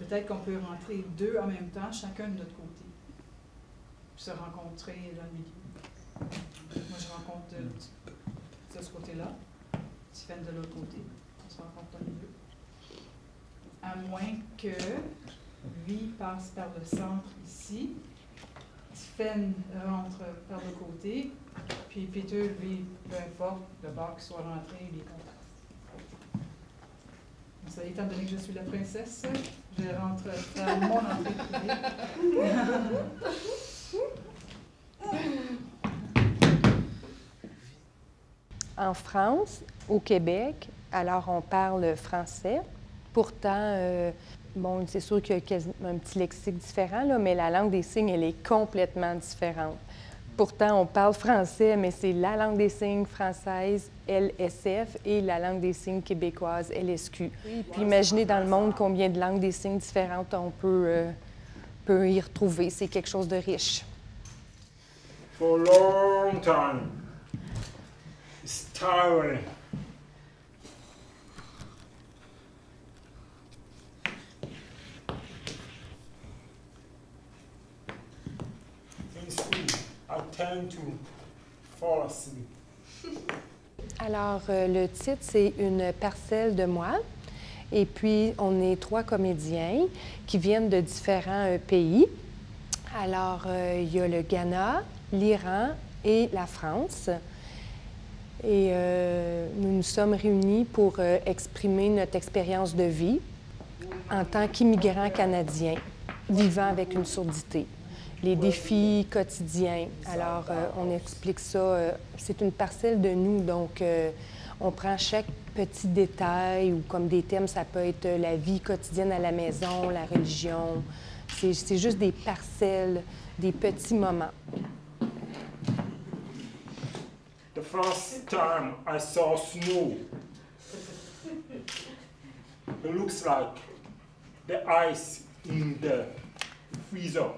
peut-être qu'on peut rentrer deux en même temps, chacun de notre côté, puis se rencontrer dans le milieu. Moi, je rencontre de ce côté-là, Tiffen de l'autre côté, on se rencontre dans le milieu. À moins que lui passe par le centre ici, Tiffen rentre par le côté, puis Peter, lui, peu importe, le bord qu'il soit rentré, il est content. Ça, étant donné que je suis la princesse, je rentre à mon entrée privée. En France, au Québec, alors on parle français. Pourtant, bon, c'est sûr qu'il y a un petit lexique différent, là, mais la langue des signes, elle est complètement différente. Pourtant, on parle français, mais c'est la langue des signes française, LSF, et la langue des signes québécoise, LSQ. Puis imaginez dans le monde combien de langues des signes différentes on peut y retrouver. C'est quelque chose de riche. For a long time, it's tiring. In school, I tend to fall asleep. Alors, le titre, c'est Une parcelle de moi. Et puis, on est 3 comédiens qui viennent de différents pays. Alors, il y a le Ghana, l'Iran et la France. Et nous nous sommes réunis pour exprimer notre expérience de vie en tant qu'immigrants canadiens vivant avec une surdité. Les défis quotidiens. Alors, on explique ça. C'est une parcelle de nous, donc on prend chaque petit détail ou comme des thèmes, ça peut être la vie quotidienne à la maison, la religion. C'est juste des parcelles, des petits moments. The first time I saw snow, it looks like the ice in the freezer.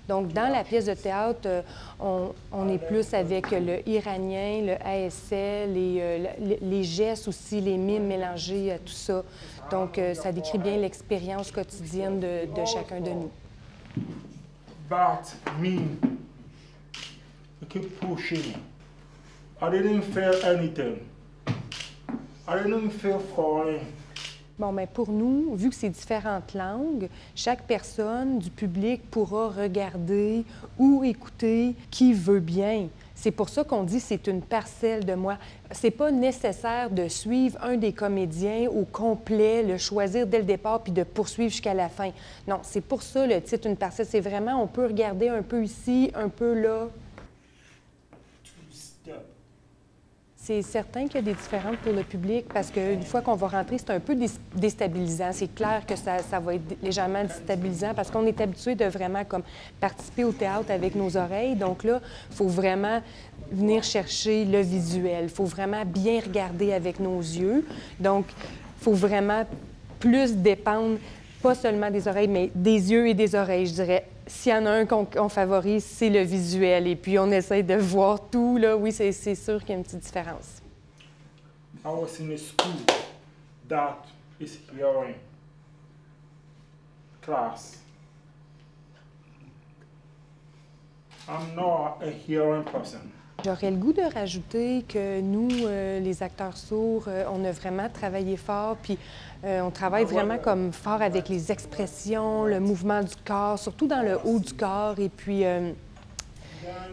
Donc, dans la pièce de théâtre, on est plus avec le iranien, le ASL, les gestes aussi, les mimes mélangés à tout ça. Donc, ça décrit bien l'expérience quotidienne de chacun de nous. But me, I keep pushing. I didn't feel anything. I didn't feel falling. Bon, bien, pour nous, vu que c'est différentes langues, chaque personne du public pourra regarder ou écouter qui veut bien. C'est pour ça qu'on dit c'est une parcelle de moi. C'est pas nécessaire de suivre un des comédiens au complet, le choisir dès le départ puis de poursuivre jusqu'à la fin. Non, c'est pour ça le titre Une parcelle. C'est vraiment, on peut regarder un peu ici, un peu là. C'est certain qu'il y a des différences pour le public parce qu'une fois qu'on va rentrer, c'est un peu déstabilisant. C'est clair que ça va être légèrement déstabilisant parce qu'on est habitué de vraiment comme participer au théâtre avec nos oreilles. Donc là, il faut vraiment venir chercher le visuel. Il faut vraiment bien regarder avec nos yeux. Donc, il faut vraiment plus dépendre, pas seulement des oreilles, mais des yeux et des oreilles, je dirais. S'il y en a un qu'on favorise, c'est le visuel. Et puis, on essaie de voir tout. Là. Oui, c'est sûr qu'il y a une petite différence. I was in a school that is hearing class. I'm not a hearing person. J'aurais le goût de rajouter que nous, les acteurs sourds, on a vraiment travaillé fort, puis on travaille vraiment comme fort avec les expressions, le mouvement du corps, surtout dans le haut du corps. Et puis,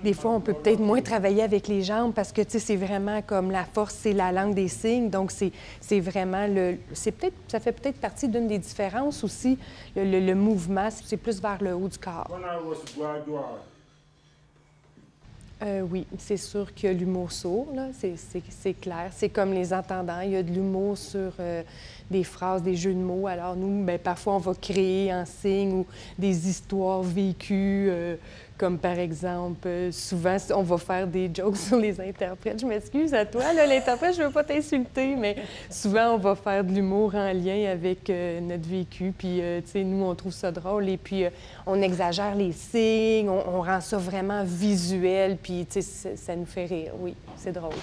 des fois, on peut peut-être moins travailler avec les jambes parce que, tu sais, c'est vraiment comme la force, c'est la langue des signes. Donc, c'est vraiment ça fait peut-être partie d'une des différences aussi. Le mouvement, c'est plus vers le haut du corps. When I was graduate, Oui, c'est sûr qu'il y a l'humour sourd, là, c'est clair. C'est comme les entendants, il y a de l'humour sur des phrases, des jeux de mots. Alors nous, bien, parfois, on va créer en signe ou des histoires vécues, comme par exemple, souvent, on va faire des jokes sur les interprètes. Je m'excuse à toi, l'interprète, je ne veux pas t'insulter, mais souvent, on va faire de l'humour en lien avec notre vécu. Puis, tu sais, nous, on trouve ça drôle. Et puis, on exagère les signes, on rend ça vraiment visuel. Puis, tu sais, ça nous fait rire. Oui, c'est drôle.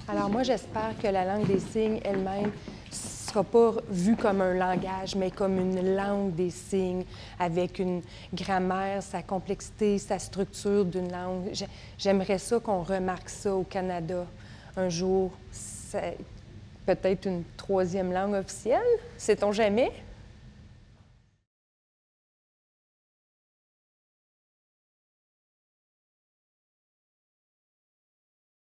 Alors moi, j'espère que la langue des signes elle-même ne sera pas vue comme un langage, mais comme une langue des signes, avec une grammaire, sa complexité, sa structure d'une langue. J'aimerais ça qu'on remarque ça au Canada un jour. Peut-être une troisième langue officielle, sait-on jamais?